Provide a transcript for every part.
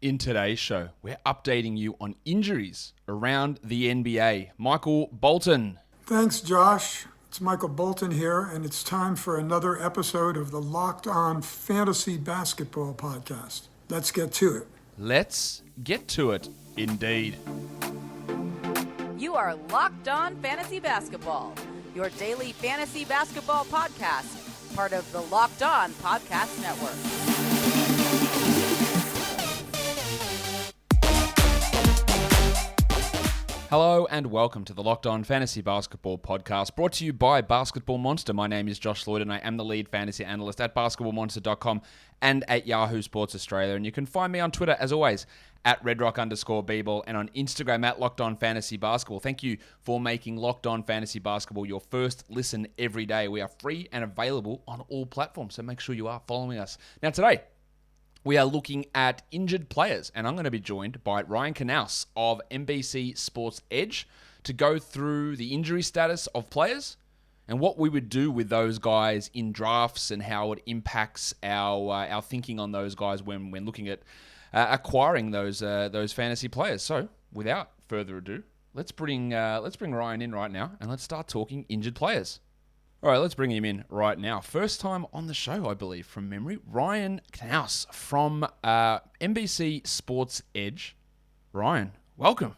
In today's show, we're updating you on injuries around the NBA. Michael Bolton. Thanks, Josh. It's Michael Bolton here, and it's time for another episode of the Locked On Fantasy Basketball Podcast. Let's get to it. Let's get to it, indeed. You are Locked On Fantasy Basketball, your daily fantasy basketball podcast, part of the Locked On Podcast Network. Hello and welcome to the Locked On Fantasy Basketball Podcast, brought to you by Basketball Monster. My name is Josh Lloyd and I am the lead fantasy analyst at basketballmonster.com and at Yahoo Sports Australia. And you can find me on Twitter, as always, at redrock_bball and on Instagram at Locked On Fantasy Basketball. Thank you for making Locked On Fantasy Basketball your first listen every day. We are free and available on all platforms, so make sure you are following us. Now today, we are looking at injured players, and I'm going to be joined by Ryan Knaus of NBC Sports Edge to go through the injury status of players and what we would do with those guys in drafts and how it impacts our thinking on those guys when looking at acquiring those fantasy players. So, without further ado, let's bring Ryan in right now and let's start talking injured players. All right, let's bring him in right now. First time on the show, I believe, from memory, Ryan Knaus from NBC Sports Edge. Ryan, welcome.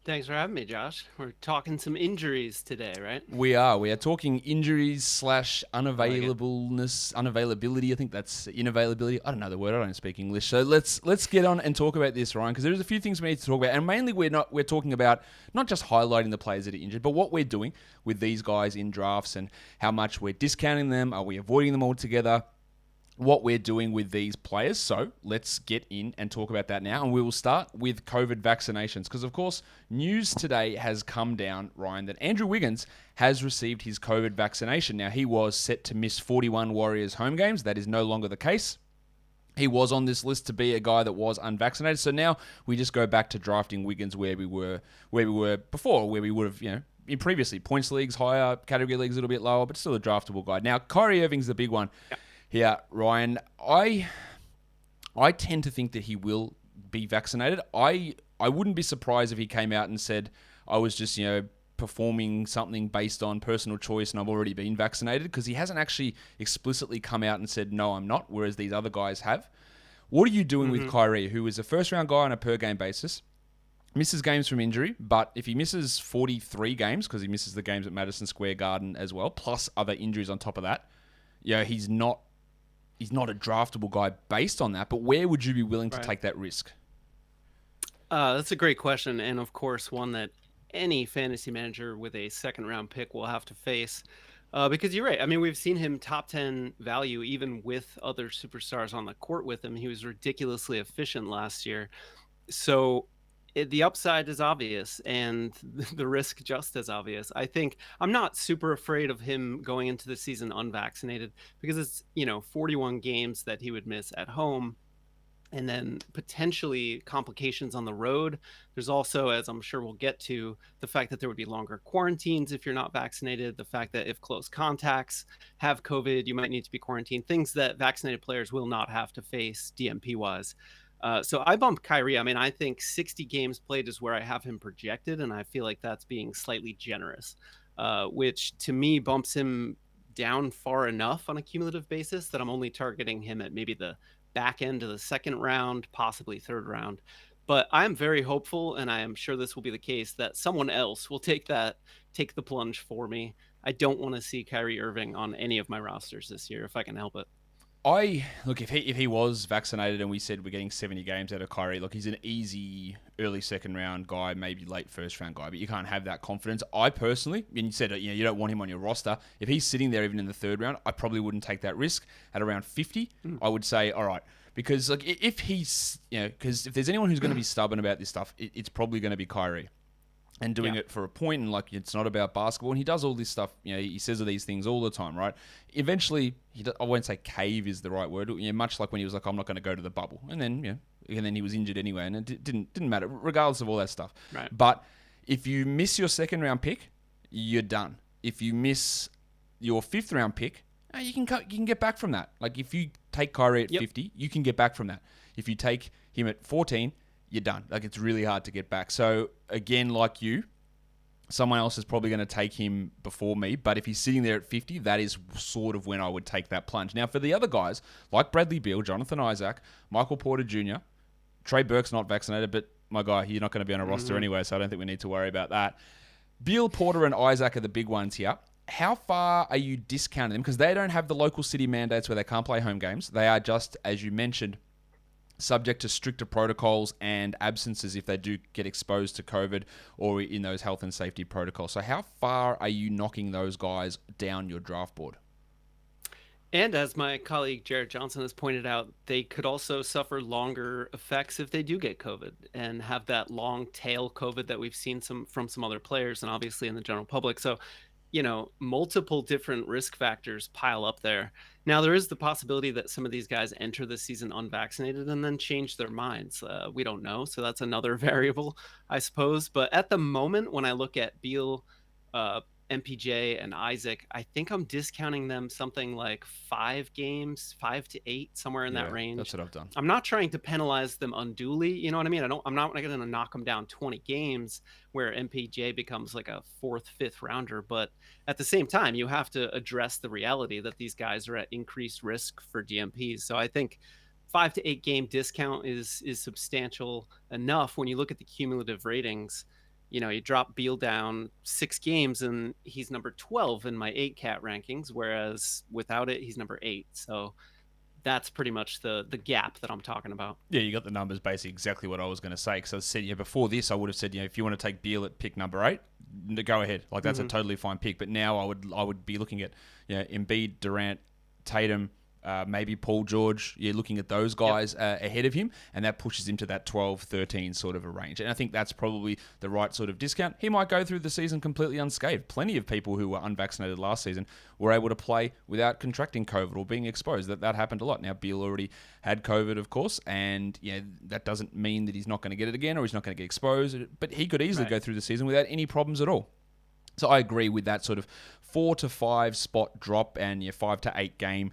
Thanks for having me, Josh. We're talking some injuries today, right? We are. We are talking injuries / unavailability. I think that's inavailability. I don't know the word. I don't speak English. So let's get on and talk about this, Ryan, because there's a few things we need to talk about. And mainly we're talking about not just highlighting the players that are injured, but what we're doing with these guys in drafts and how much we're discounting them. Are we avoiding them altogether? What we're doing with these players. So let's get in and talk about that now. And we will start with COVID vaccinations because, of course, news today has come down, Ryan, that Andrew Wiggins has received his COVID vaccination. Now, he was set to miss 41 Warriors home games. That is no longer the case. He was on this list to be a guy that was unvaccinated. So now we just go back to drafting Wiggins where we were before, where we would have, in previously. Points leagues higher, category leagues a little bit lower, but still a draftable guy. Now, Kyrie Irving's the big one. Yeah. Yeah, Ryan, I tend to think that he will be vaccinated. I wouldn't be surprised if he came out and said, I was just, performing something based on personal choice and I've already been vaccinated, because he hasn't actually explicitly come out and said, no, I'm not, whereas these other guys have. What are you doing with Kyrie, who is a first-round guy on a per-game basis, misses games from injury, but if he misses 43 games, because he misses the games at Madison Square Garden as well, plus other injuries on top of that, he's not a draftable guy based on that, but where would you be willing to take that risk? That's a great question, and of course, one that any fantasy manager with a second-round pick will have to face. Because you're right. I mean, we've seen him top 10 value even with other superstars on the court with him. He was ridiculously efficient last year. So the upside is obvious and the risk just as obvious. I think I'm not super afraid of him going into the season unvaccinated because it's, 41 games that he would miss at home and then potentially complications on the road. There's also, as I'm sure we'll get to, the fact that there would be longer quarantines if you're not vaccinated, the fact that if close contacts have COVID, you might need to be quarantined, things that vaccinated players will not have to face DMP-wise. So I bumped Kyrie. I mean, I think 60 games played is where I have him projected, and I feel like that's being slightly generous, which to me bumps him down far enough on a cumulative basis that I'm only targeting him at maybe the back end of the second round, possibly third round. But I am very hopeful, and I am sure this will be the case, that someone else will take the plunge for me. I don't want to see Kyrie Irving on any of my rosters this year if I can help it. Look, if he was vaccinated and we said we're getting 70 games out of Kyrie, look, he's an easy early second round guy, maybe late first round guy, but you can't have that confidence. I personally, and you said you don't want him on your roster. If he's sitting there even in the third round, I probably wouldn't take that risk. At around 50, I would say, all right, because if he's, because if there's anyone who's going to be stubborn about this stuff, it's probably going to be Kyrie. And doing it for a point, and it's not about basketball. And he does all this stuff. He says all these things all the time, right? Eventually, I won't say cave is the right word. Much like when he was like, "I'm not going to go to the bubble," and then he was injured anyway, and it didn't matter, regardless of all that stuff. Right. But if you miss your second round pick, you're done. If you miss your fifth round pick, You can get back from that. Like if you take Kyrie at 50, you can get back from that. If you take him at 14, you're done. Like it's really hard to get back. So again, like you, someone else is probably going to take him before me. But if he's sitting there at 50, that is sort of when I would take that plunge. Now for the other guys, like Bradley Beal, Jonathan Isaac, Michael Porter Jr., Trey Burke's not vaccinated, but my guy, you're not going to be on a roster anyway, so I don't think we need to worry about that. Beal, Porter, and Isaac are the big ones here. How far are you discounting them? Because they don't have the local city mandates where they can't play home games. They are just, as you mentioned, subject to stricter protocols and absences if they do get exposed to COVID or in those health and safety protocols. So how far are you knocking those guys down your draft board? And as my colleague Jared Johnson has pointed out, they could also suffer longer effects if they do get COVID and have that long tail COVID that we've seen from some other players and obviously in the general public. So, multiple different risk factors pile up there. Now, there is the possibility that some of these guys enter the season unvaccinated and then change their minds. We don't know. So that's another variable, I suppose. But at the moment, when I look at Beal, MPJ, and Isaac, I think I'm discounting them something like 5 games, 5 to 8, somewhere in that range. That's what I've done. I'm not trying to penalize them unduly. You know what I mean? I'm not going to knock them down 20 games where MPJ becomes like a 4th, 5th rounder. But at the same time, you have to address the reality that these guys are at increased risk for DMPs. So I think 5 to 8 game discount is substantial enough when you look at the cumulative ratings. You drop Beal down 6 games and he's number 12 in my 8-cat rankings, whereas without it, he's number 8. So that's pretty much the gap that I'm talking about. Yeah, you got the numbers basically exactly what I was going to say. Because I said, before this, I would have said, if you want to take Beal at pick number 8, go ahead. Like that's a totally fine pick. But now I would be looking at, Embiid, Durant, Tatum, maybe Paul George. You're looking at those guys ahead of him, and that pushes him to that 12, 13 sort of a range. And I think that's probably the right sort of discount. He might go through the season completely unscathed. Plenty of people who were unvaccinated last season were able to play without contracting COVID or being exposed. That happened a lot. Now, Beal already had COVID, of course, and that doesn't mean that he's not going to get it again or he's not going to get exposed, but he could easily go through the season without any problems at all. So I agree with that sort of 4 to 5 spot drop and 5 to 8 game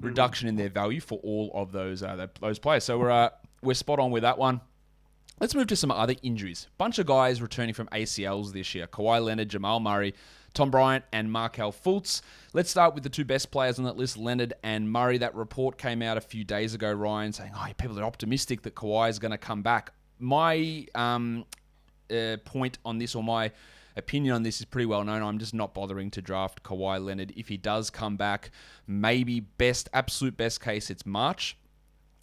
reduction in their value for all of those players. So we're spot on with that one. Let's move to some other injuries. Bunch of guys returning from ACLs this year. Kawhi Leonard, Jamal Murray, Tom Bryant, and Markelle Fultz. Let's start with the 2 best players on that list, Leonard and Murray. That report came out a few days ago, Ryan, saying, people are optimistic that Kawhi is going to come back. My point on this, or my opinion on this, is pretty well known. I'm just not bothering to draft Kawhi Leonard. If he does come back, maybe absolute best case, it's March.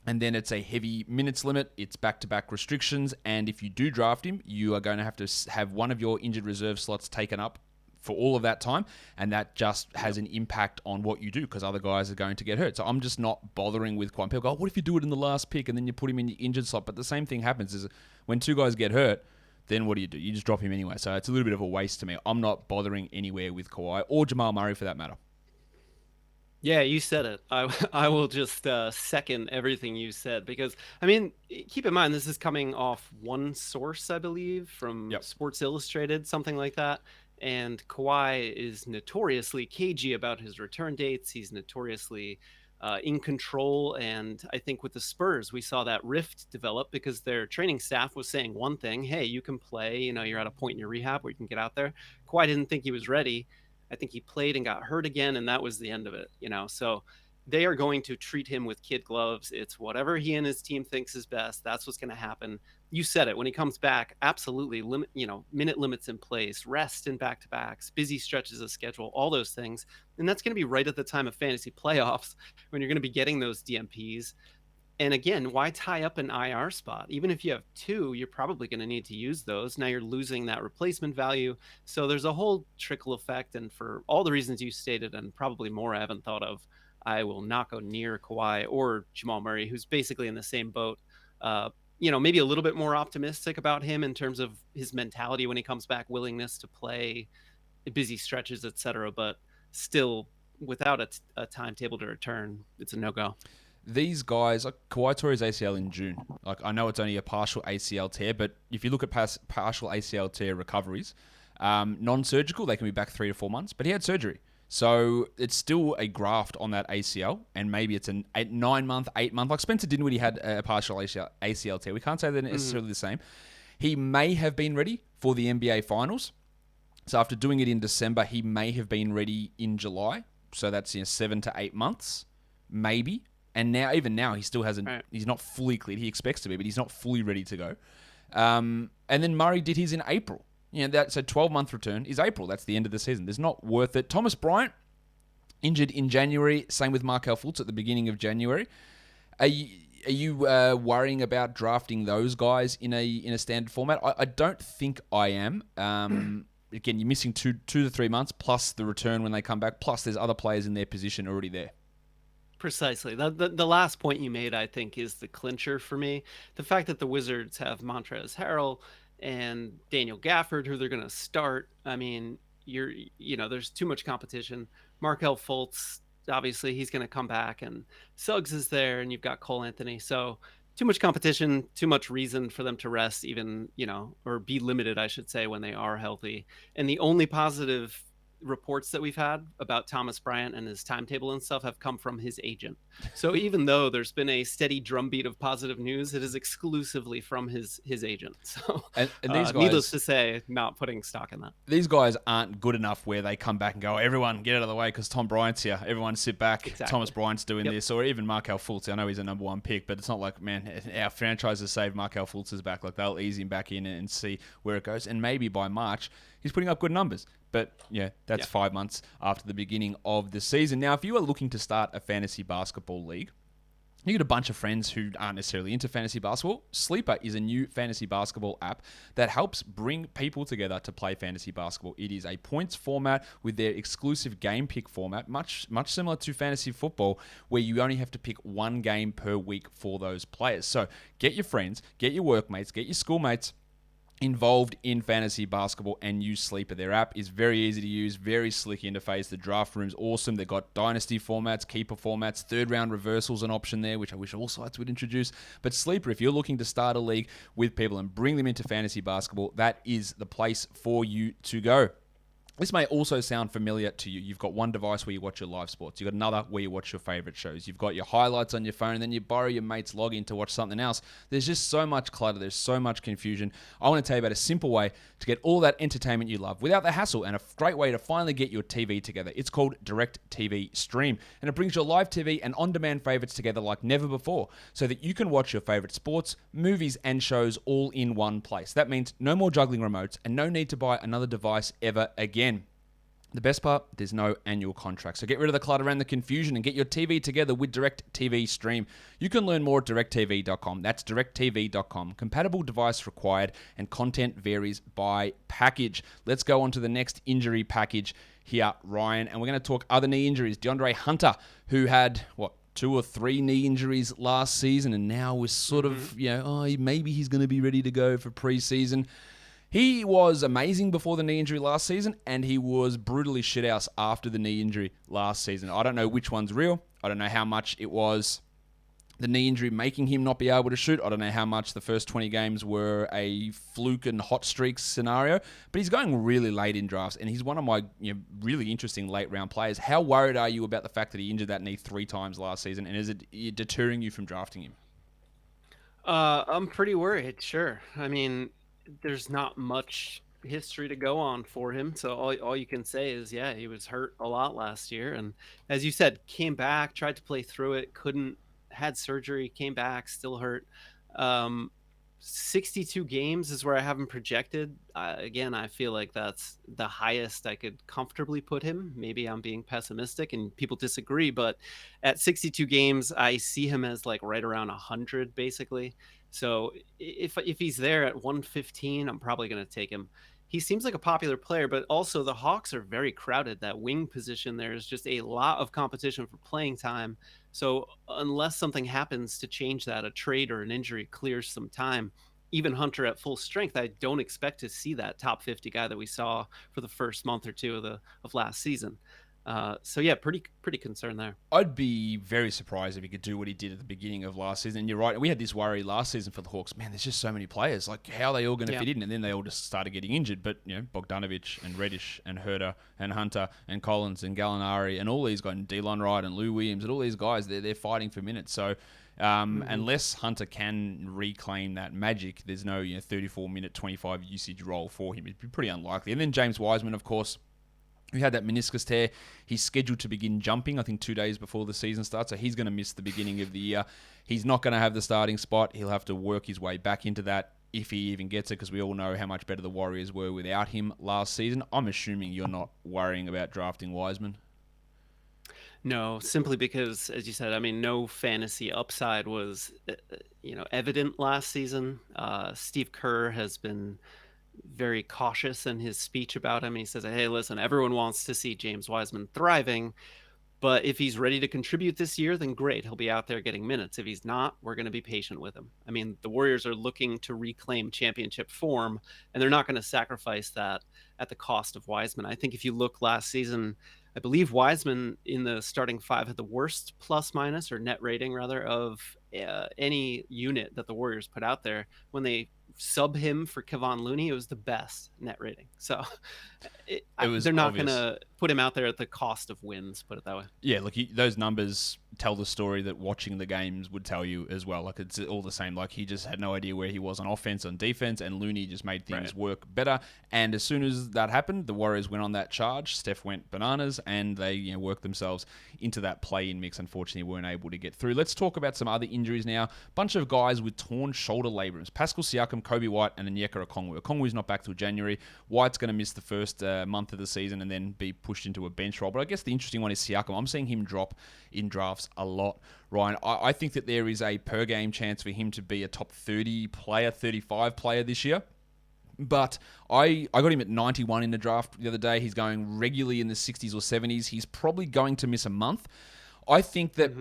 And then it's a heavy minutes limit. It's back-to-back restrictions. And if you do draft him, you are going to have one of your injured reserve slots taken up for all of that time. And that just has an impact on what you do because other guys are going to get hurt. So I'm just not bothering with Kawhi. People go, what if you do it in the last pick and then you put him in the injured slot? But the same thing happens is when 2 guys get hurt, then what do? You just drop him anyway. So it's a little bit of a waste to me. I'm not bothering anywhere with Kawhi or Jamal Murray for that matter. Yeah, you said it. I will just second everything you said because, keep in mind, this is coming off one source, I believe, from Sports Illustrated, something like that. And Kawhi is notoriously cagey about his return dates. He's notoriously in control. And I think with the Spurs, we saw that rift develop because their training staff was saying one thing, hey, you can play, you're at a point in your rehab where you can get out there. Kawhi didn't think he was ready. I think he played and got hurt again, and that was the end of it, So they are going to treat him with kid gloves. It's whatever he and his team thinks is best. That's what's going to happen. You said it. When he comes back, absolutely, minute limits in place, rest in back-to-backs, busy stretches of schedule, all those things. And that's going to be right at the time of fantasy playoffs when you're going to be getting those DMPs. And again, why tie up an IR spot? Even if you have 2, you're probably going to need to use those. Now you're losing that replacement value. So there's a whole trickle effect. And for all the reasons you stated, and probably more I haven't thought of, I will not go near Kawhi or Jamal Murray, who's basically in the same boat. Maybe a little bit more optimistic about him in terms of his mentality when he comes back, willingness to play, busy stretches, etc. But still, without a timetable to return, it's a no-go. These guys, Kawhi tore his ACL in June. I know it's only a partial ACL tear, but if you look at partial ACL tear recoveries, non-surgical, they can be back 3 to 4 months, but he had surgery. So it's still a graft on that ACL, and maybe it's an 9-month, 8-month. Like Spencer Dinwiddie had a partial ACL tear. We can't say they're necessarily the same. He may have been ready for the NBA Finals. So after doing it in December, he may have been ready in July. So that's 7 to 8 months, maybe. And even now, he still hasn't. Right. He's not fully cleared. He expects to be, but he's not fully ready to go. And then Murray did his in April. That's a 12-month return is April. That's the end of the season. There's not worth it. Thomas Bryant injured in January. Same with Markelle Fultz at the beginning of January. Are you worrying about drafting those guys in a standard format? I don't think I am. Again, you're missing 2 to 3 months plus the return when they come back. Plus, there's other players in their position already there. Precisely. The last point you made, I think, is the clincher for me. The fact that the Wizards have Montrezl Harrell and Daniel Gafford, who they're going to start. I mean, there's too much competition. Markelle Fultz, obviously, he's going to come back, and Suggs is there, and you've got Cole Anthony. So too much competition, too much reason for them to rest, even, or be limited, I should say, when they are healthy. And the only positive reports that we've had about Thomas Bryant and his timetable and stuff have come from his agent. So even though there's been a steady drumbeat of positive news, it is exclusively from his agent. So and these guys, needless to say, not putting stock in that. These guys aren't good enough where they come back and go, everyone get out of the way because Tom Bryant's here. Everyone sit back. Exactly. Thomas Bryant's doing this. Or even Markelle Fultz. I know he's a number 1 pick, but it's not like, man, our franchise has saved Markelle Fultz's back. Like, they'll ease him back in and see where it goes. And maybe by March, he's putting up good numbers. But, that's 5 months after the beginning of the season. Now, if you are looking to start a fantasy basketball league, you get a bunch of friends who aren't necessarily into fantasy basketball. Sleeper is a new fantasy basketball app that helps bring people together to play fantasy basketball. It is a points format with their exclusive game pick format, much similar to fantasy football, where you only have to pick one game per week for those players. So get your friends, get your workmates, get your schoolmates involved in fantasy basketball and use Sleeper. Their app is very easy to use, very slick interface. The draft room's awesome. They've got dynasty formats, keeper formats, third round reversals an option there, which I wish all sites would introduce. But Sleeper, if you're looking to start a league with people and bring them into fantasy basketball, that is the place for you to go. This may also sound familiar to you. You've got one device where you watch your live sports. You've got another where you watch your favorite shows. You've got your highlights on your phone, and then you borrow your mate's login to watch something else. There's just so much clutter. There's so much confusion. I want to tell you about a simple way to get all that entertainment you love without the hassle, and a great way to finally get your TV together. It's called Direct TV Stream, and it brings your live TV and on-demand favorites together like never before, so that you can watch your favorite sports, movies, and shows all in one place. That means no more juggling remotes and no need to buy another device ever again. The best part, there's no annual contract. So get rid of the clutter and the confusion and get your TV together with Direct TV Stream. You can learn more at directtv.com. That's directtv.com. Compatible device required and content varies by package. Let's go on to the next injury package here, Ryan. And we're going to talk other knee injuries. DeAndre Hunter, who had, 2 or 3 knee injuries last season, and now we're sort of, maybe he's going to be ready to go for preseason. He was amazing before the knee injury last season, and he was brutally shithouse after the knee injury last season. I don't know which one's real. I don't know how much it was the knee injury making him not be able to shoot. I don't know how much the first 20 games were a fluke and hot streaks scenario, but he's going really late in drafts, and he's one of my really interesting late-round players. How worried are you about the fact that he injured that knee 3 times last season, and is it deterring you from drafting him? I'm pretty worried, sure. I mean, there's not much history to go on for him, so all you can say is he was hurt a lot last year, and as you said, came back, tried to play through it, couldn't, had surgery, came back, still hurt. 62 games is where I have him projected. Again, I feel like that's the highest I could comfortably put him. Maybe I'm being pessimistic and people disagree, but at 62 games, I see him as like right around 100 basically. So if he's there at 115, I'm probably going to take him. He seems like a popular player, but also the Hawks are very crowded. That wing position, there is just a lot of competition for playing time. So unless something happens to change that, a trade or an injury clears some time, even Hunter at full strength, I don't expect to see that top 50 guy that we saw for the first month or two of last season. So yeah, pretty concerned there. I'd be very surprised if he could do what he did at the beginning of last season. And you're right. We had this worry last season for the Hawks. Man, there's just so many players. Like, how are they all going to Yeah. fit in? And then they all just started getting injured. But, Bogdanovic and Reddish and Herter and Hunter and Collins and Gallinari and all these guys, and Delon Wright and Lou Williams and all these guys, they're fighting for minutes. So unless Hunter can reclaim that magic, there's no 34-minute, 25 usage role for him. It'd be pretty unlikely. And then James Wiseman, of course, who had that meniscus tear. He's scheduled to begin jumping, I think, 2 days before the season starts, so he's going to miss the beginning of the year. He's not going to have the starting spot. He'll have to work his way back into that if he even gets it, because we all know how much better the Warriors were without him last season. I'm assuming you're not worrying about drafting Wiseman. No, simply because, as you said, I mean, no fantasy upside was, evident last season. Steve Kerr has been very cautious in his speech about him. He says, hey, listen, everyone wants to see James Wiseman thriving, but if he's ready to contribute this year, then great. He'll be out there getting minutes. If he's not, we're going to be patient with him. I mean, the Warriors are looking to reclaim championship form, and they're not going to sacrifice that at the cost of Wiseman. I think if you look last season, I believe Wiseman in the starting five had the worst plus minus or net rating rather of any unit that the Warriors put out there. When they sub him for Kevon Looney, it was the best net rating. So they're not going to put him out there at the cost of wins, put it that way. Yeah, look, those numbers tell the story that watching the games would tell you as well. Like, it's all the same. Like, he just had no idea where he was on offense, on defense, and Looney just made things work better. And as soon as that happened, the Warriors went on that charge. Steph went bananas, and they worked themselves into that play-in mix. Unfortunately, weren't able to get through. Let's talk about some other injuries now. Bunch of guys with torn shoulder labrums. Pascal Siakam, Kobe White, and Onyeka Okongwu. Okongwu's not back till January. White's going to miss the first month of the season and then be pushed into a bench role. But I guess the interesting one is Siakam. I'm seeing him drop in drafts a lot, Ryan. I think that there is a per-game chance for him to be a top 30 player, 35 player this year. But I got him at 91 in the draft the other day. He's going regularly in the 60s or 70s. He's probably going to miss a month. I think that,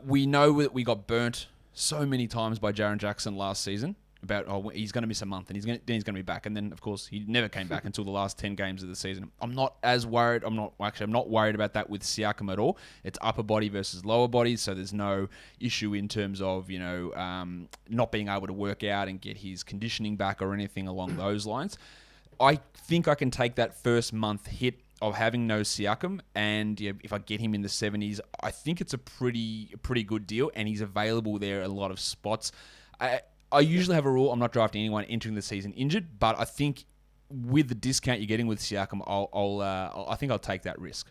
we know that we got burnt so many times by Jaren Jackson last season about, he's going to miss a month and then he's going to be back. And then, of course, he never came back until the last 10 games of the season. I'm not as worried. I'm not worried about that with Siakam at all. It's upper body versus lower body, so there's no issue in terms of, not being able to work out and get his conditioning back or anything along those lines. I think I can take that first month hit of having no Siakam, and if I get him in the 70s, I think it's a pretty good deal, and he's available there in a lot of spots. I usually have a rule: I'm not drafting anyone entering the season injured, but I think with the discount you're getting with Siakam, I think I'll take that risk.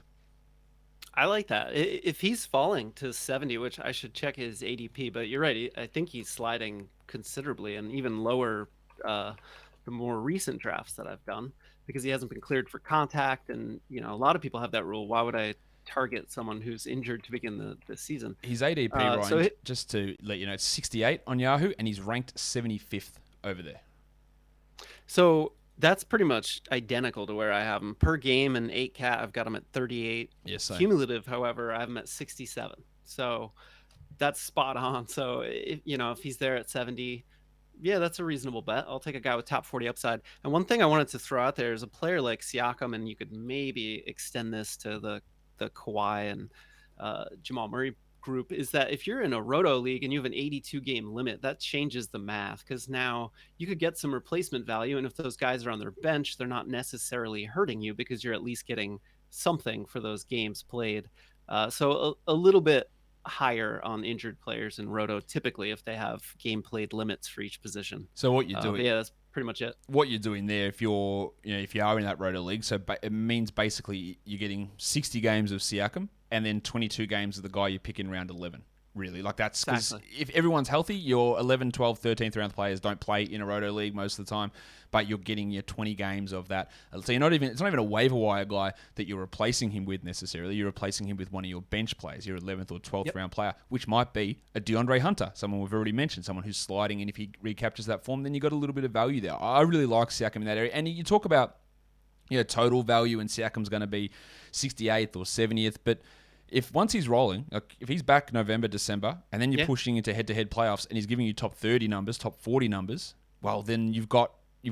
I like that. If he's falling to 70, which I should check his ADP, but you're right. I think he's sliding considerably and even lower the more recent drafts that I've done, because he hasn't been cleared for contact. And, a lot of people have that rule. Why would I target someone who's injured to begin the season? His ADP, Ryan, just to let you know, it's 68 on Yahoo, and he's ranked 75th over there. So that's pretty much identical to where I have him. Per game and 8 cat, I've got him at 38. Yes, same. Cumulative, however, I have him at 67. So that's spot on. So, if he's there at 70, yeah, that's a reasonable bet. I'll take a guy with top 40 upside. And one thing I wanted to throw out there is a player like Siakam, and you could maybe extend this to the Kawhi and Jamal Murray group, is that if you're in a roto league and you have an 82 game limit, that changes the math, because now you could get some replacement value, and if those guys are on their bench, they're not necessarily hurting you because you're at least getting something for those games played. So a little bit higher on injured players in roto typically if they have game played limits for each position. So what you're doing, yeah, that's pretty much it. What you're doing there, if you are in that roto league, so it means basically you're getting 60 games of Siakam and then 22 games of the guy you pick in round 11. Really, like that's because if everyone's healthy, your 11, 12, 13th round players don't play in a roto league most of the time, but you're getting your 20 games of that. So it's not even a waiver wire guy that you're replacing him with necessarily. You're replacing him with one of your bench players, your 11th or 12th round player, which might be a DeAndre Hunter, someone we've already mentioned, someone who's sliding, and if he recaptures that form, then you got a little bit of value there. I really like Siakam in that area, and you talk about total value, and Siakam's going to be 68th or 70th, but if once he's rolling, like if he's back November, December, and then you're pushing into head-to-head playoffs and he's giving you top 30 numbers, top 40 numbers, well, then you've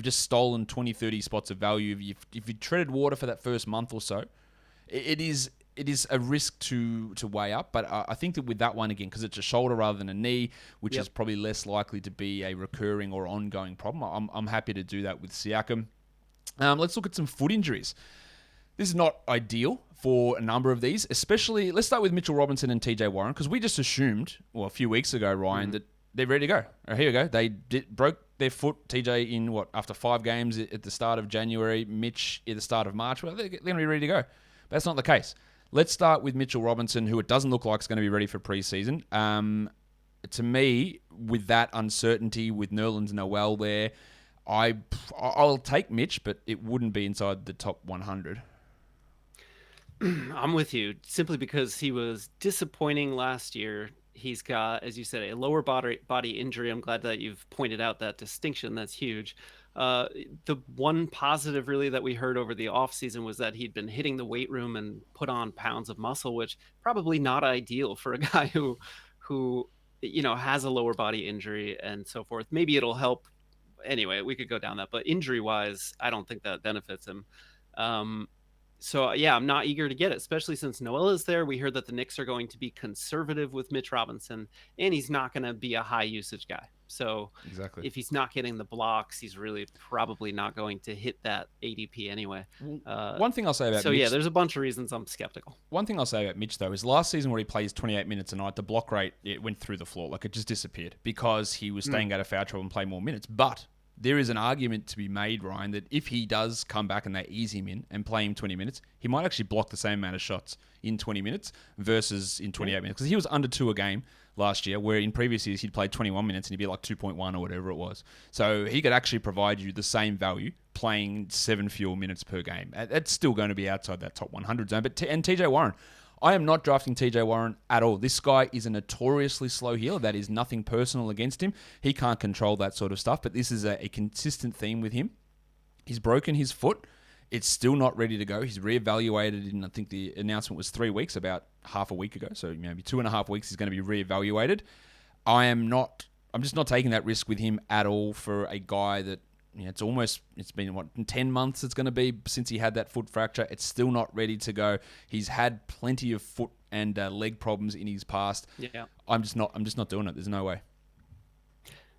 just stolen 20, 30 spots of value. If you treaded water for that first month or so, it is a risk to weigh up, but I think that with that one again, because it's a shoulder rather than a knee, which is probably less likely to be a recurring or ongoing problem, I'm happy to do that with Siakam. Let's look at some foot injuries. This is not ideal for a number of these, especially, let's start with Mitchell Robinson and TJ Warren, because we just assumed, well, a few weeks ago, Ryan, that they're ready to go. Here we go. They broke their foot, TJ, in after 5 games at the start of January, Mitch at the start of March. Well, they're going to be ready to go. But that's not the case. Let's start with Mitchell Robinson, who it doesn't look like is going to be ready for preseason. To me, with that uncertainty, with Nerlens Noel there, I'll take Mitch, but it wouldn't be inside the top 100. I'm with you, simply because he was disappointing last year. He's got, as you said, a lower body injury. I'm glad that you've pointed out that distinction. That's huge. The one positive really that we heard over the offseason was that he'd been hitting the weight room and put on pounds of muscle, which probably not ideal for a guy who has a lower body injury and so forth. Maybe it'll help. Anyway, we could go down that, but injury wise, I don't think that benefits him. So yeah, I'm not eager to get it, especially since Noel is there. We heard that the Knicks are going to be conservative with Mitch Robinson, and he's not going to be a high usage guy. So exactly, if he's not getting the blocks, he's really probably not going to hit that ADP anyway. One thing I'll say about Mitch, there's a bunch of reasons I'm skeptical. One thing I'll say about Mitch, though, is last season where he plays 28 minutes a night, the block rate, it went through the floor. Like, it just disappeared because he was staying out of foul trouble and playing more minutes. But there is an argument to be made, Ryan, that if he does come back and they ease him in and play him 20 minutes, he might actually block the same amount of shots in 20 minutes versus in 28 minutes. Because he was under 2 a game last year, where in previous years he'd played 21 minutes and he'd be like 2.1 or whatever it was. So he could actually provide you the same value playing 7 fewer minutes per game. That's still going to be outside that top 100 zone. And TJ Warren, I am not drafting TJ Warren at all. This guy is a notoriously slow healer. That is nothing personal against him. He can't control that sort of stuff, but this is a consistent theme with him. He's broken his foot. It's still not ready to go. He's reevaluated in, I think the announcement was 3 weeks, about half a week ago. So maybe 2.5 weeks he's going to be reevaluated. I'm just not taking that risk with him at all for a guy that, it's been 10 months it's going to be since he had that foot fracture. It's still not ready to go. He's had plenty of foot and leg problems in his past. Yeah. I'm just not doing it. There's no way.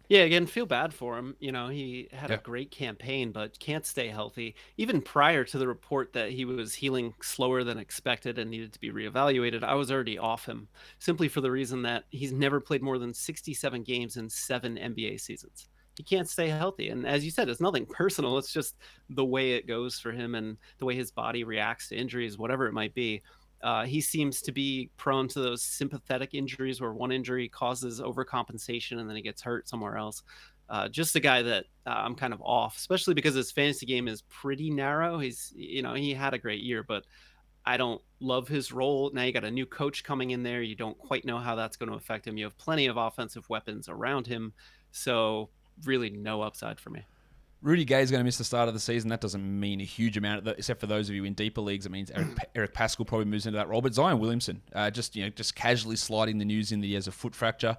Yeah, again, feel bad for him. He had a great campaign, but can't stay healthy. Even prior to the report that he was healing slower than expected and needed to be reevaluated, I was already off him, simply for the reason that he's never played more than 67 games in 7 NBA seasons. He can't stay healthy. And as you said, it's nothing personal. It's just the way it goes for him and the way his body reacts to injuries, whatever it might be. He seems to be prone to those sympathetic injuries where one injury causes overcompensation and then he gets hurt somewhere else. Just a guy that I'm kind of off, especially because his fantasy game is pretty narrow. He had a great year, but I don't love his role. Now you got a new coach coming in there. You don't quite know how that's going to affect him. You have plenty of offensive weapons around him. So really no upside for me. Rudy Gay is going to miss the start of the season. That doesn't mean a huge amount, except for those of you in deeper leagues. It means Eric Pascal probably moves into that role. But Zion Williamson, just casually sliding the news in that he has a foot fracture.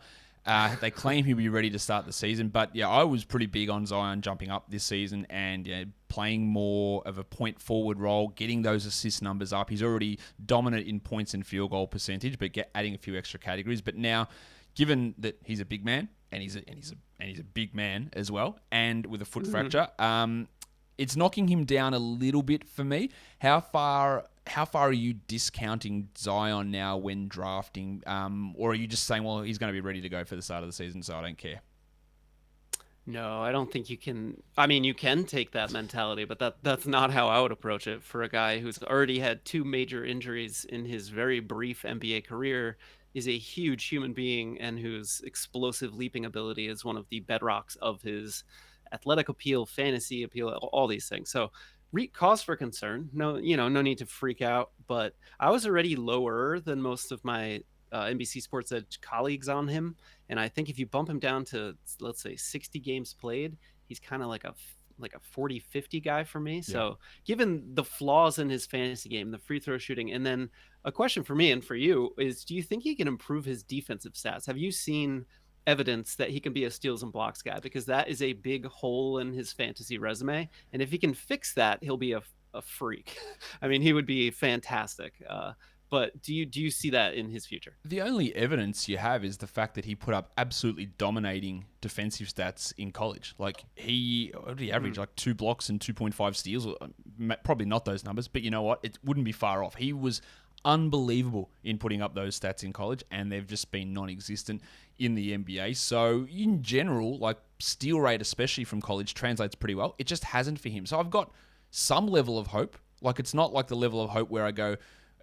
They claim he'll be ready to start the season. But yeah, I was pretty big on Zion jumping up this season and playing more of a point forward role, getting those assist numbers up. He's already dominant in points and field goal percentage, but adding a few extra categories. But now, given that he's a big man, and he's a big man as well, and with a foot fracture, it's knocking him down a little bit for me. How far are you discounting Zion now when drafting, or are you just saying, well, he's going to be ready to go for the start of the season, so I don't care? No, I don't think you can. I mean, you can take that mentality, but that's not how I would approach it for a guy who's already had 2 major injuries in his very brief NBA career, is a huge human being, and whose explosive leaping ability is one of the bedrocks of his athletic appeal, fantasy appeal, all these things. So cause for concern. No need to freak out, but I was already lower than most of my NBC Sports Edge colleagues on him. And I think if you bump him down to, let's say, 60 games played, he's kind of like a 40-50 guy for me. So given the flaws in his fantasy game, the free throw shooting, and then a question for me and for you is, do you think he can improve his defensive stats? Have you seen evidence that he can be a steals and blocks guy? Because that is a big hole in his fantasy resume. And if he can fix that, he'll be a a freak. I mean, he would be fantastic. But do you see that in his future? The only evidence you have is the fact that he put up absolutely dominating defensive stats in college. Like what did he average? Like 2 blocks and 2.5 steals. Probably not those numbers, but you know what? It wouldn't be far off. He was unbelievable in putting up those stats in college, and they've just been non-existent in the NBA. So in general, like steal rate, especially from college, translates pretty well. It just hasn't for him. So I've got some level of hope. Like it's not like the level of hope where I go,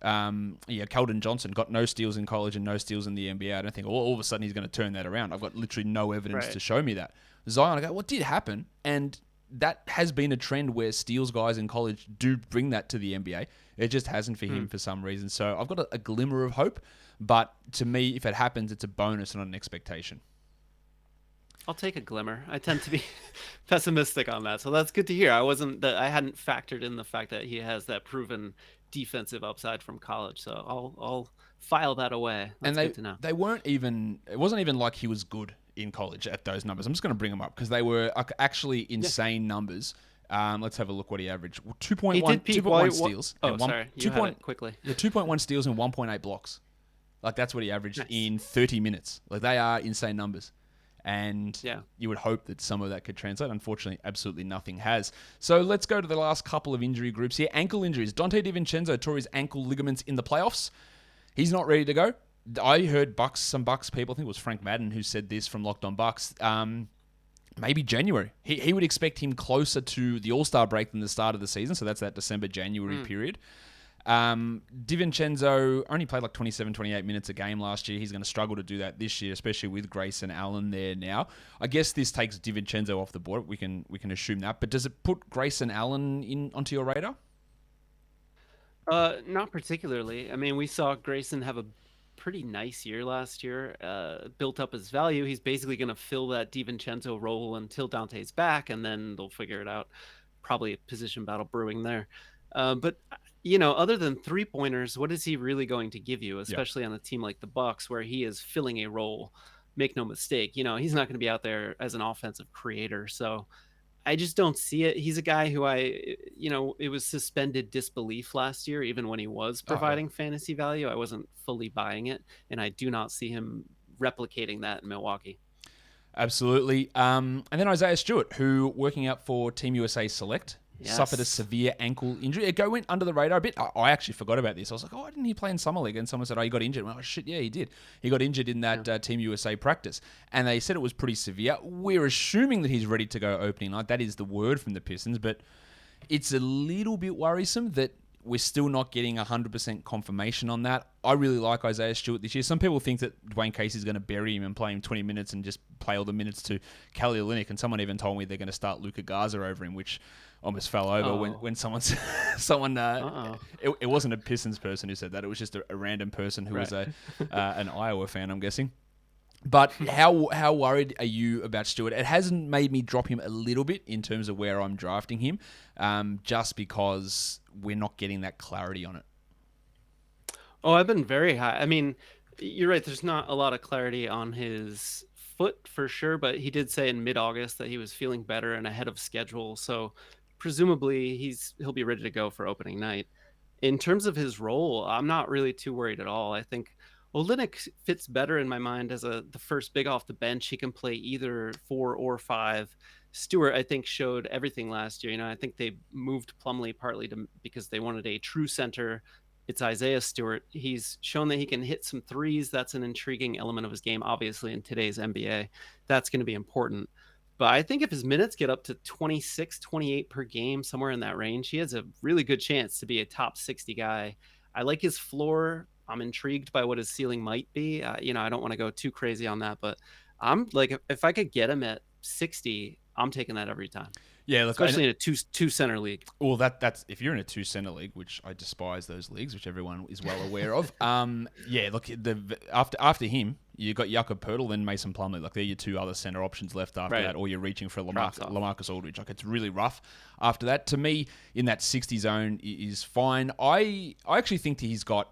Keldon Johnson got no steals in college and no steals in the NBA. I don't think all of a sudden he's going to turn that around. I've got literally no evidence to show me that. Zion, I go, what did happen? And that has been a trend where steals guys in college do bring that to the NBA. It just hasn't for him for some reason. So I've got a glimmer of hope. But to me, if it happens, it's a bonus, not an expectation. I'll take a glimmer. I tend to be pessimistic on that, so that's good to hear. I hadn't factored in the fact that he has that proven defensive upside from college, so I'll file that away. That's good to know. They weren't even. It wasn't even like he was good in college at those numbers. I'm just going to bring them up because they were actually insane numbers. Let's have a look what he averaged. 2.1 steals. Oh, sorry. You had it quickly. Yeah, 2.1 steals and 1.8 blocks. Like that's what he averaged in 30 minutes. Like they are insane numbers. And you would hope that some of that could translate. Unfortunately, absolutely nothing has. So let's go to the last couple of injury groups here. Ankle injuries. Donte DiVincenzo tore his ankle ligaments in the playoffs. He's not ready to go. I heard some Bucks people, I think it was Frank Madden who said this from Locked On Bucks, maybe January. He would expect him closer to the All-Star break than the start of the season. So that's that December-January period. DiVincenzo only played like 27, 28 minutes a game last year. He's going to struggle to do that this year, especially with Grayson Allen there now. I guess this takes DiVincenzo off the board. We can assume that. But does it put Grayson Allen onto your radar? Not particularly. I mean, we saw Grayson have a pretty nice year last year, built up his value. He's basically going to fill that DiVincenzo role until Dante's back, and then they'll figure it out. Probably a position battle brewing there. But other than 3-pointers, what is he really going to give you, especially on a team like the Bucks, where he is filling a role? Make no mistake, he's not going to be out there as an offensive creator. So I just don't see it. He's a guy who it was suspended disbelief last year, even when he was providing fantasy value. I wasn't fully buying it, and I do not see him replicating that in Milwaukee. Absolutely. And then Isaiah Stewart, who working out for Team USA Select, suffered a severe ankle injury. It went under the radar a bit. I actually forgot about this. I was like, why didn't he play in Summer League? And someone said, he got injured. Well, shit, yeah, he did. He got injured in that Team USA practice. And they said it was pretty severe. We're assuming that he's ready to go opening night. That is the word from the Pistons. But it's a little bit worrisome that we're still not getting 100% confirmation on that. I really like Isaiah Stewart this year. Some people think that Dwayne Casey's going to bury him and play him 20 minutes and just play all the minutes to Kelly Olynyk. And someone even told me they're going to start Luka Garza over him, which almost fell over when someone it wasn't a Pistons person who said that. It was just a random person who was an Iowa fan, I'm guessing. But how worried are you about Stewart? It hasn't made me drop him a little bit in terms of where I'm drafting him, just because we're not getting that clarity on it. Oh, I've been very high. I mean, you're right. There's not a lot of clarity on his foot for sure, but he did say in mid-August that he was feeling better and ahead of schedule. So presumably he'll be ready to go for opening night. In terms of his role, I'm not really too worried at all. I think Olynyk fits better in my mind as the first big off the bench. He can play either 4 or 5. Stewart, I think, showed everything last year. I think they moved Plumlee partly because they wanted a true center. It's Isaiah Stewart. He's shown that he can hit some threes. That's an intriguing element of his game, obviously, in today's NBA. That's going to be important. But I think if his minutes get up to 26, 28 per game, somewhere in that range, he has a really good chance to be a top 60 guy. I like his floor. I'm intrigued by what his ceiling might be. I don't want to go too crazy on that, but I'm like, if I could get him at 60, I'm taking that every time. Yeah, look, especially in a two center league. Well, that's if you're in a 2 center league, which I despise those leagues, which everyone is well aware of. Look, after him, you got Jakob Poeltl, then Mason Plumlee. Like they're your 2 other center options left after that, or you're reaching for LaMarcus Aldridge. Like it's really rough after that. To me, in that 60 zone is fine. I actually think that he's got.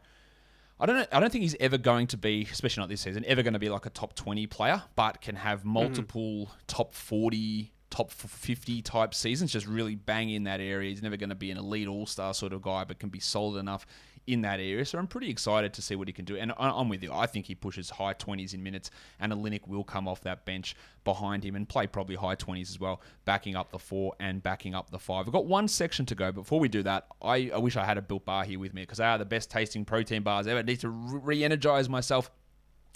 I don't think he's ever going to be, especially not this season, ever going to be like a top 20 player, but can have multiple top 40, top 50 type seasons, just really bang in that area. He's never going to be an elite all-star sort of guy, but can be solid enough in that area. So I'm pretty excited to see what he can do. And I'm with you. I think he pushes high 20s in minutes, and Olynyk will come off that bench behind him and play probably high 20s as well, backing up the 4 and backing up the 5. We've got one section to go. Before we do that, I wish I had a Built Bar here with me, because they are the best tasting protein bars ever. I need to re-energize myself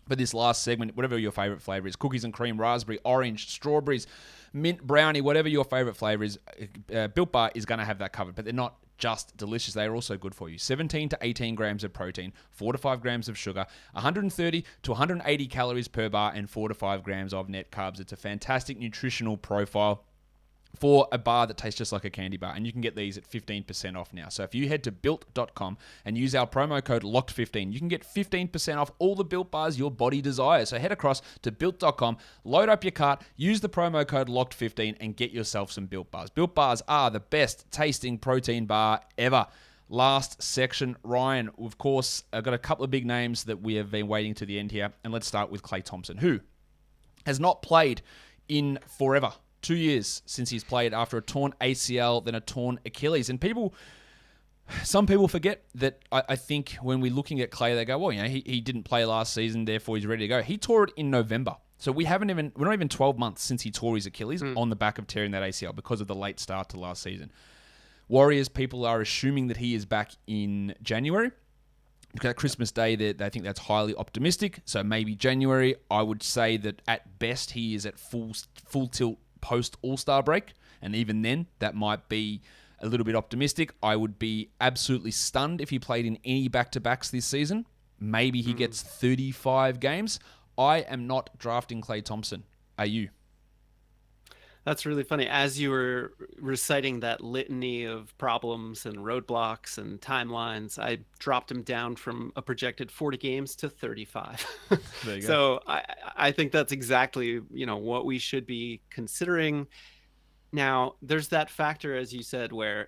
for this last segment. Whatever your favorite flavor is, cookies and cream, raspberry, orange, strawberries, mint, brownie, whatever your favorite flavor is, Built Bar is going to have that covered. But they're not just delicious, they are also good for you. 17 to 18 grams of protein, 4 to 5 grams of sugar, 130 to 180 calories per bar, and 4 to 5 grams of net carbs. It's a fantastic nutritional profile for a bar that tastes just like a candy bar. And you can get these at 15% off now. So if you head to built.com and use our promo code LOCKED15, you can get 15% off all the Built bars your body desires. So head across to built.com, load up your cart, use the promo code LOCKED15, and get yourself some Built bars. Built bars are the best tasting protein bar ever. Last section, Ryan, of course, I've got a couple of big names that we have been waiting to the end here. And let's start with Klay Thompson, who has not played in forever. 2 years since he's played, after a torn ACL, then a torn Achilles. And some people forget that. I think when we're looking at Klay, they go, well, he didn't play last season, therefore he's ready to go. He tore it in November. So we're not even 12 months since he tore his Achilles on the back of tearing that ACL because of the late start to last season. Warriors, people are assuming that he is back in January. Because at Christmas Day, they think that's highly optimistic. So maybe January. I would say that at best he is at full tilt post All-Star break, and even then that might be a little bit optimistic. I would be absolutely stunned if he played in any back-to-backs this season. Maybe he gets 35 games. I am not drafting Klay Thompson. Are you? That's really funny. As you were reciting that litany of problems and roadblocks and timelines, I dropped him down from a projected 40 games to 35. There you go. So I think that's exactly, what we should be considering. Now, there's that factor, as you said, where,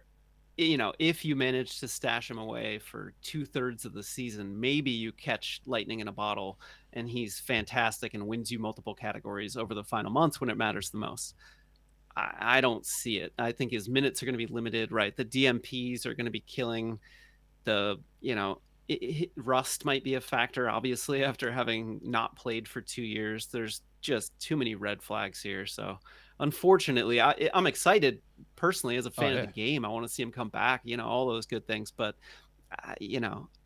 if you manage to stash him away for 2/3 of the season, maybe you catch lightning in a bottle and he's fantastic and wins you multiple categories over the final months when it matters the most. I don't see it. I think his minutes are going to be limited, right? The DMPs are going to be killing. Rust might be a factor, obviously, after having not played for 2 years. There's just too many red flags here. So unfortunately, I'm excited personally as a fan of the game. I want to see him come back, all those good things. But,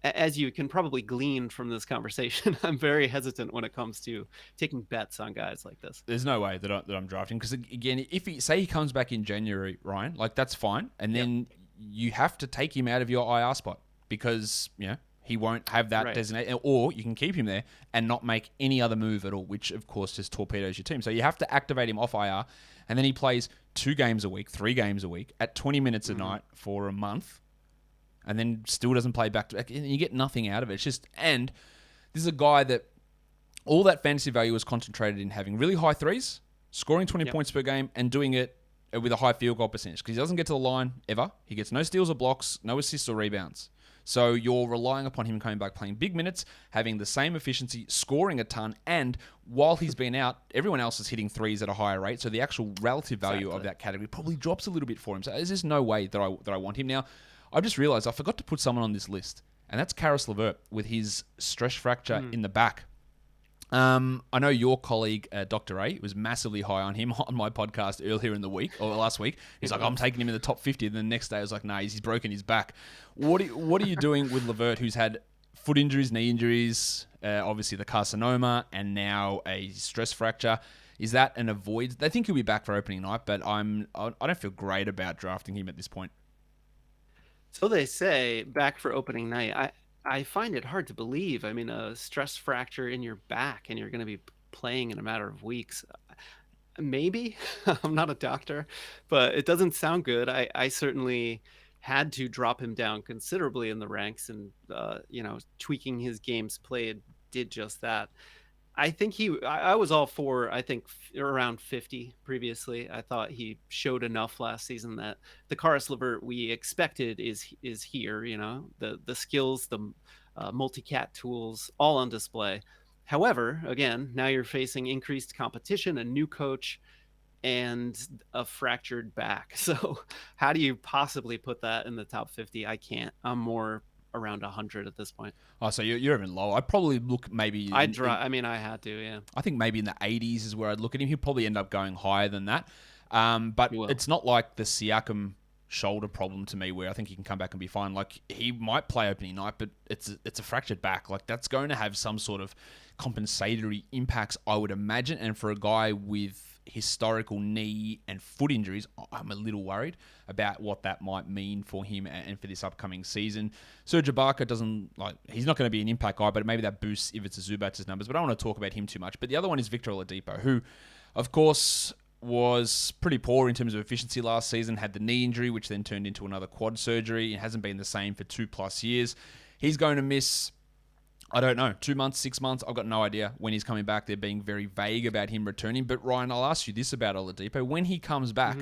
as you can probably glean from this conversation, I'm very hesitant when it comes to taking bets on guys like this. There's no way that I'm drafting, because again, if he comes back in January, Ryan, that's fine, and then you have to take him out of your IR spot, because he won't have that designation, or you can keep him there and not make any other move at all, which of course just torpedoes your team. So you have to activate him off IR, and then he plays 2 games a week, 3 games a week at 20 minutes a night for a month, and then still doesn't play back to back, and you get nothing out of it. It's just, and this is a guy that all that fantasy value was concentrated in having really high threes, scoring 20 points per game, and doing it with a high field goal percentage, because he doesn't get to the line ever. He gets no steals or blocks, no assists or rebounds. So you're relying upon him coming back, playing big minutes, having the same efficiency, scoring a ton, and while he's been out, everyone else is hitting threes at a higher rate. So the actual relative value of that category probably drops a little bit for him. So there's just no way that I want him. Now, I just realized I forgot to put someone on this list, and that's Karis LeVert with his stress fracture in the back. I know your colleague, Dr. A, was massively high on him on my podcast earlier in the week, or last week. He's like, I'm taking him in the top 50. And the next day I was like, nah, he's broken his back. What are you doing with LeVert, who's had foot injuries, knee injuries, obviously the carcinoma, and now a stress fracture? Is that an avoid? They think he'll be back for opening night, but I don't feel great about drafting him at this point. So they say back for opening night. I find it hard to believe. I mean, a stress fracture in your back and you're going to be playing in a matter of weeks. Maybe. I'm not a doctor, but it doesn't sound good. I certainly had to drop him down considerably in the ranks, and, tweaking his games played did just that. I think I was all for, around 50 previously. I thought he showed enough last season that the Karis LeVert we expected is here, the skills, the multi-cat tools, all on display. However, again, now you're facing increased competition, a new coach. and a fractured back. So how do you possibly put that in the top 50? I can't. I'm more around 100 at this point. Oh, so you're even lower. I'd probably look maybe... I had to, yeah. I think maybe in the 80s is where I'd look at him. He'll probably end up going higher than that. But it's not like the Siakam shoulder problem to me where I think he can come back and be fine. Like, he might play opening night, but it's a fractured back. Like, that's going to have some sort of compensatory impacts, I would imagine. And for a guy with historical knee and foot injuries, I'm a little worried about what that might mean for him and for this upcoming season. Serge Ibaka he's not going to be an impact guy, but maybe that boosts if it's a Zubac's numbers. But I don't want to talk about him too much. But the other one is Victor Oladipo, who, of course, was pretty poor in terms of efficiency last season, had the knee injury, which then turned into another quad surgery. It hasn't been the same for 2+ years. He's going to miss, I don't know, 2 months, 6 months. I've got no idea when he's coming back. They're being very vague about him returning. But Ryan, I'll ask you this about Oladipo. When he comes back,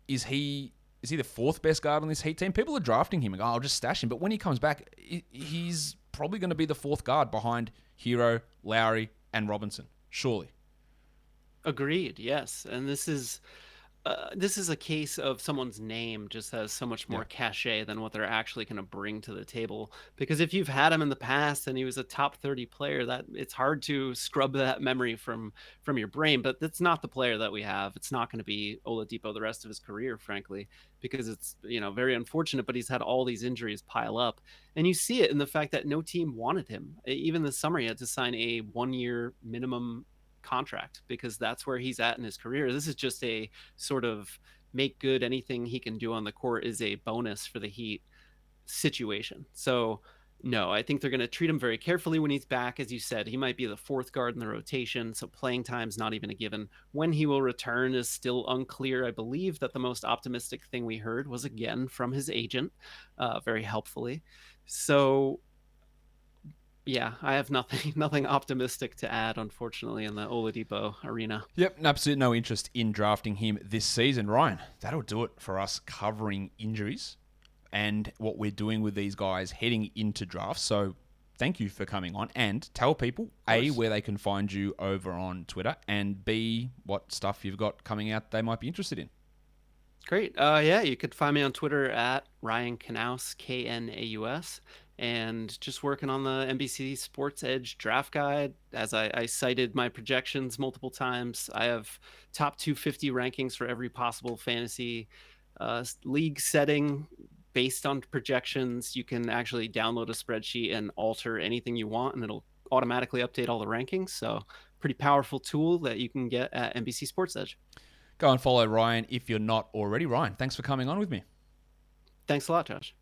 is he the fourth best guard on this Heat team? People are drafting him and go, I'll just stash him. But when he comes back, he's probably going to be the fourth guard behind Hero, Lowry, and Robinson. Surely. Agreed. Yes, and this is a case of someone's name just has so much more cachet than what they're actually going to bring to the table. Because if you've had him in the past and he was a top 30 player, that it's hard to scrub that memory from your brain. But that's not the player that we have. It's not going to be Oladipo the rest of his career, frankly, because it's very unfortunate. But he's had all these injuries pile up, and you see it in the fact that no team wanted him. Even this summer, he had to sign a 1-year minimum contract because that's where he's at in his career. This is just a sort of make good anything he can do on the court is a bonus for the Heat situation. So no, I think they're going to treat him very carefully when he's back. As you said, he might be the fourth guard in the rotation, so playing time's not even a given. When he will return is still unclear. I believe that the most optimistic thing we heard was again from his agent, very helpfully. So yeah, I have nothing optimistic to add, unfortunately, in the Oladipo arena. Yep, absolutely no interest in drafting him this season. Ryan, that'll do it for us covering injuries and what we're doing with these guys heading into drafts. So thank you for coming on, and tell people, A, where they can find you over on Twitter, and B, what stuff you've got coming out they might be interested in. Great. Yeah, you could find me on Twitter at Ryan Knaus, Knaus. And just working on the NBC Sports Edge draft guide. As I cited my projections multiple times, I have top 250 rankings for every possible fantasy league setting based on projections. You can actually download a spreadsheet and alter anything you want, and it'll automatically update all the rankings. So pretty powerful tool that you can get at NBC Sports Edge. Go and follow Ryan if you're not already. Ryan, thanks for coming on with me. Thanks a lot, Josh.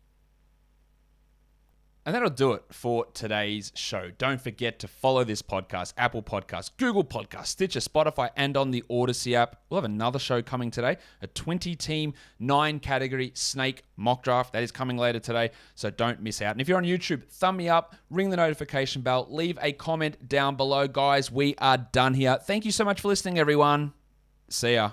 And that'll do it for today's show. Don't forget to follow this podcast, Apple Podcasts, Google Podcasts, Stitcher, Spotify, and on the Odyssey app. We'll have another show coming today, a 20-team, 9-category snake mock draft. That is coming later today, so don't miss out. And if you're on YouTube, thumb me up, ring the notification bell, leave a comment down below. Guys, we are done here. Thank you so much for listening, everyone. See ya.